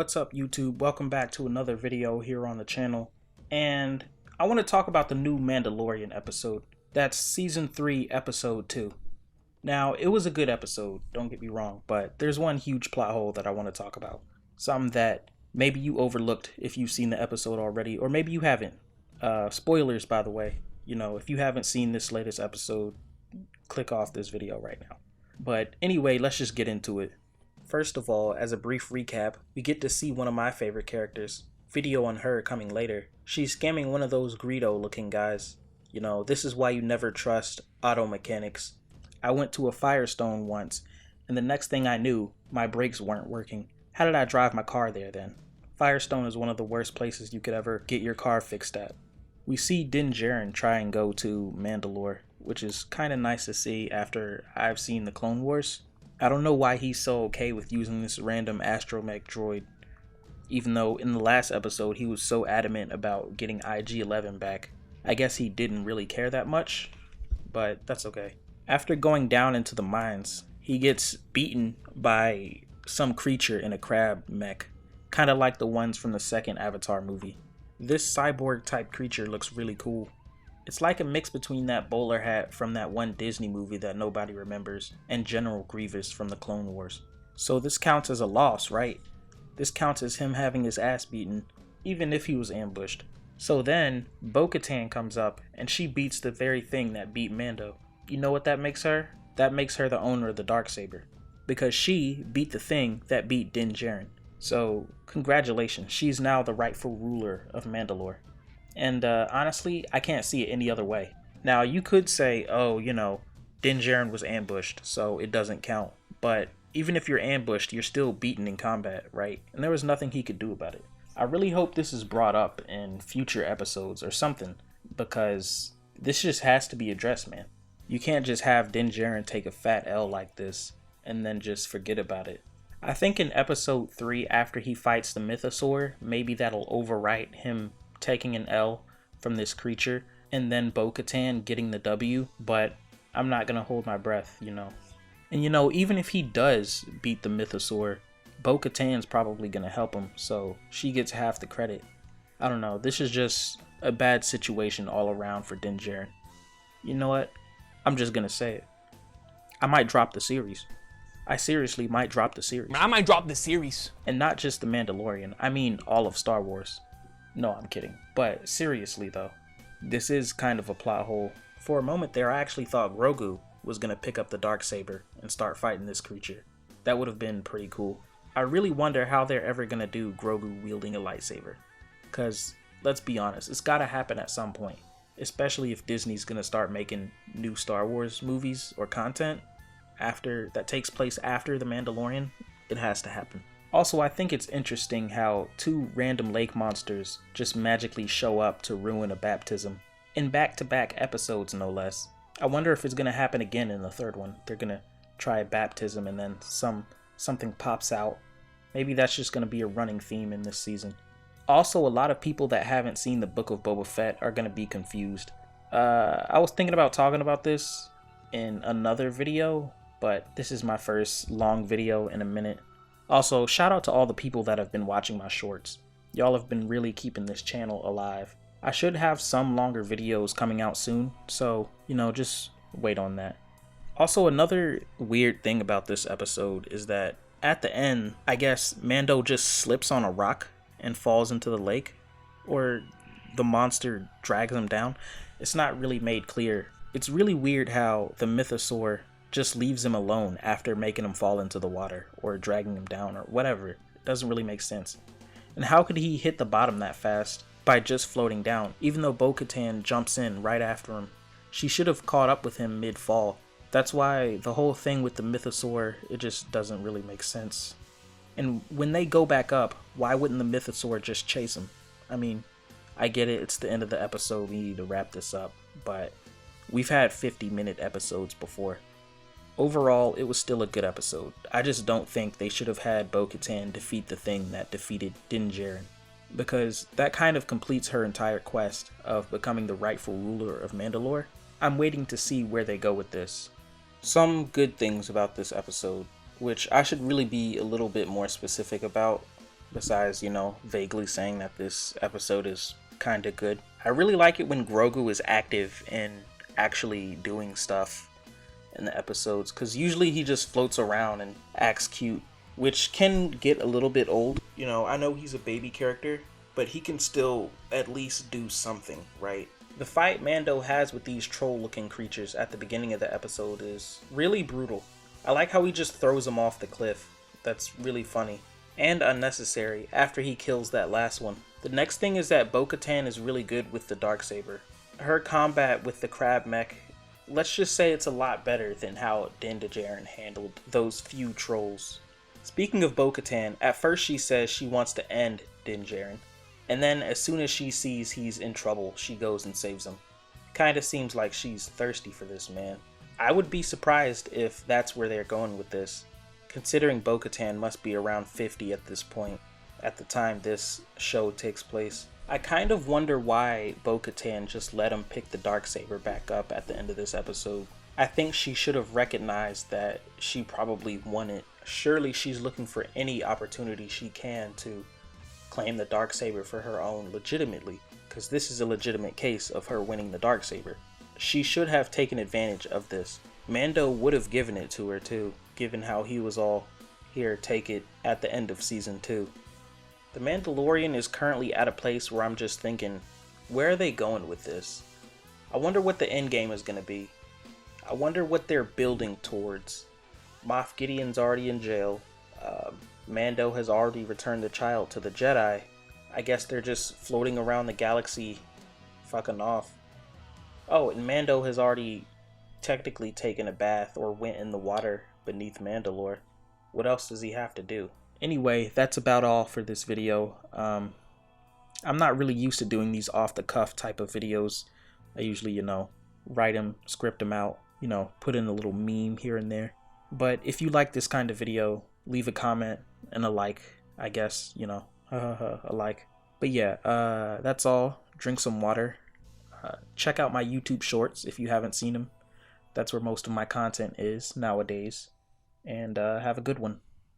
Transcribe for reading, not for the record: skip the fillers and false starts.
What's up, YouTube? Welcome back to another video here on the channel. And I want to talk about the new Mandalorian episode. That's Season 3, Episode 2. Now, it was a good episode, don't get me wrong, but there's one huge plot hole that I want to talk about. Something that maybe you overlooked if you've seen the episode already, or maybe you haven't. Spoilers, by the way. You know, if you haven't seen this latest episode, click off this video right now. But anyway, let's just get into it. First of all, as a brief recap, we get to see one of my favorite characters. Video on her coming later. She's scamming one of those Greedo looking guys. You know, this is why you never trust auto mechanics. I went to a Firestone once, and the next thing I knew, my brakes weren't working. How did I drive my car there then? Firestone is one of the worst places you could ever get your car fixed at. We see Din Djarin try and go to Mandalore, which is kinda nice to see after I've seen the Clone Wars. I don't know why he's so okay with using this random astromech droid, even though in the last episode he was so adamant about getting IG-11 back. I guess he didn't really care that much, but that's okay. After going down into the mines, he gets beaten by some creature in a crab mech, kinda like the ones from the second Avatar movie. This cyborg type creature looks really cool. It's like a mix between that bowler hat from that one Disney movie that nobody remembers and General Grievous from the Clone Wars. So this counts as a loss, right? This counts as him having his ass beaten, even if he was ambushed. So then, Bo Katan comes up and she beats the very thing that beat Mando. You know what that makes her? That makes her the owner of the Darksaber. Because she beat the thing that beat Din Djarin. So, congratulations, she's now the rightful ruler of Mandalore. And honestly, I can't see it any other way. Now, you could say, oh, you know, Din Djarin was ambushed, so it doesn't count. But even if you're ambushed, you're still beaten in combat, right? And there was nothing he could do about it. I really hope this is brought up in future episodes or something, because this just has to be addressed, man. You can't just have Din Djarin take a fat L like this and then just forget about it. I think in episode 3, after he fights the Mythosaur, maybe that'll overwrite him taking an L from this creature, and then Bo Katan getting the W, but I'm not gonna hold my breath, you know. And you know, even if he does beat the Mythosaur, Bo Katan's probably gonna help him, so she gets half the credit. I don't know, this is just a bad situation all around for Din Djarin. You know what? I'm just gonna say it. I might drop the series. I seriously might drop the series. I might drop the series. And not just The Mandalorian, I mean all of Star Wars. No, I'm kidding. But seriously though, this is kind of a plot hole. For a moment there, I actually thought Grogu was gonna pick up the Darksaber and start fighting this creature. That would have been pretty cool. I really wonder how they're ever gonna do Grogu wielding a lightsaber. Cause, let's be honest, it's gotta happen at some point. Especially if Disney's gonna start making new Star Wars movies or content that takes place after The Mandalorian. It has to happen. Also, I think it's interesting how two random lake monsters just magically show up to ruin a baptism. In back-to-back episodes, no less. I wonder if it's gonna happen again in the third one. They're gonna try a baptism and then something pops out. Maybe that's just gonna be a running theme in this season. Also, a lot of people that haven't seen the Book of Boba Fett are gonna be confused. I was thinking about talking about this in another video, but this is my first long video in a minute. Also, shout out to all the people that have been watching my shorts. Y'all have been really keeping this channel alive. I should have some longer videos coming out soon, so, you know, just wait on that. Also, another weird thing about this episode is that at the end, I guess Mando just slips on a rock and falls into the lake, or the monster drags him down. It's not really made clear. It's really weird how the Mythosaur just leaves him alone after making him fall into the water or dragging him down or whatever. It doesn't really make sense. And how could he hit the bottom that fast by just floating down, even though Bo Katan jumps in right after him? She should have caught up with him mid-fall. That's why the whole thing with the Mythosaur, it just doesn't really make sense. And when they go back up, why wouldn't the Mythosaur just chase him? I mean, I get it, it's the end of the episode, we need to wrap this up, but we've had 50-minute episodes before. Overall, it was still a good episode. I just don't think they should have had Bo Katan defeat the thing that defeated Din Djarin, because that kind of completes her entire quest of becoming the rightful ruler of Mandalore. I'm waiting to see where they go with this. Some good things about this episode, which I should really be a little bit more specific about, besides, vaguely saying that this episode is kind of good. I really like it when Grogu is active and actually doing stuff in the episodes, because usually he just floats around and acts cute, which can get a little bit old. I know he's a baby character, but he can still at least do something, right? The fight Mando has with these troll-looking creatures at the beginning of the episode is really brutal. I like how he just throws them off the cliff. That's really funny. And unnecessary after he kills that last one. The next thing is that Bo Katan is really good with the Darksaber. Her combat with the crab mech, let's just say it's a lot better than how Din Djarin handled those few trolls. Speaking of Bo Katan, at first she says she wants to end Din Djarin, and then as soon as she sees he's in trouble, she goes and saves him. Kinda seems like she's thirsty for this man. I would be surprised if that's where they're going with this, considering Bo Katan must be around 50 at this point, at the time this show takes place. I kind of wonder why Bo Katan just let him pick the Darksaber back up at the end of this episode. I think she should have recognized that she probably won it. Surely she's looking for any opportunity she can to claim the Darksaber for her own legitimately, because this is a legitimate case of her winning the Darksaber. She should have taken advantage of this. Mando would have given it to her too, given how he was all, here, take it, at the end of season 2. The Mandalorian is currently at a place where I'm just thinking, where are they going with this? I wonder what the end game is going to be. I wonder what they're building towards. Moff Gideon's already in jail. Mando has already returned the child to the Jedi. I guess they're just floating around the galaxy fucking off. Oh, and Mando has already technically taken a bath or went in the water beneath Mandalore. What else does he have to do? Anyway, that's about all for this video. I'm not really used to doing these off-the-cuff type of videos. I usually, write them, script them out, put in a little meme here and there. But if you like this kind of video, leave a comment and a like, I guess, a like. But yeah, that's all. Drink some water. Check out my YouTube shorts if you haven't seen them. That's where most of my content is nowadays. And have a good one.